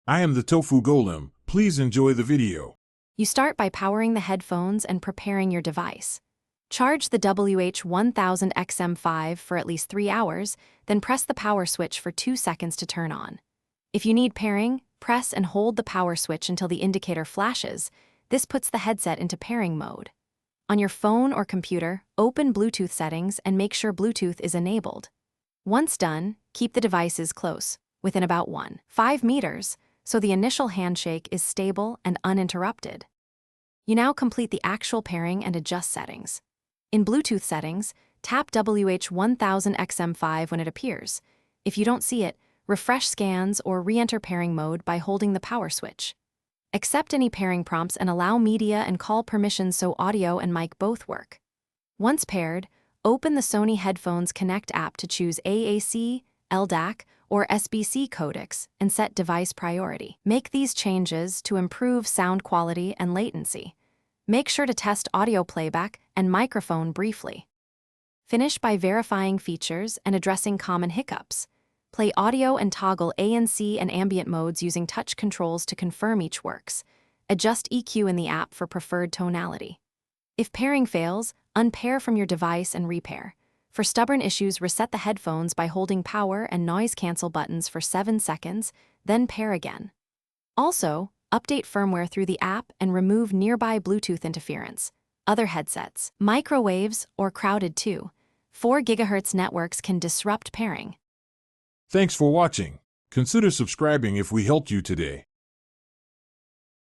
I am the Tofu Golem. Please enjoy the video. You start by powering the headphones and preparing your device. Charge the WH-1000XM5 for at least 3 hours, then press the power switch for 2 seconds to turn on. If you need pairing, press and hold the power switch until the indicator flashes. This puts the headset into pairing mode. On your phone or computer, open Bluetooth settings and make sure Bluetooth is enabled. Once done, keep the devices close, within about 1.5 meters, so the initial handshake is stable and uninterrupted. You now complete the actual pairing and adjust settings. In Bluetooth settings, tap WH-1000XM5 when it appears. If you don't see it, refresh scans or re-enter pairing mode by holding the power switch. Accept any pairing prompts and allow media and call permissions so audio and mic both work. Once paired, open the Sony Headphones Connect app to choose AAC, LDAC, or SBC codecs and set device priority. Make these changes to improve sound quality and latency. Make sure to test audio playback and microphone briefly. Finish by verifying features and addressing common hiccups. Play audio and toggle ANC and ambient modes using touch controls to confirm each works. Adjust EQ in the app for preferred tonality. If pairing fails, unpair from your device and repair. For stubborn issues, reset the headphones by holding power and noise cancel buttons for 7 seconds, then pair again. Also, update firmware through the app and remove nearby Bluetooth interference. Other headsets, microwaves, or crowded 2.4 GHz networks can disrupt pairing. Thanks for watching. Consider subscribing if we helped you today.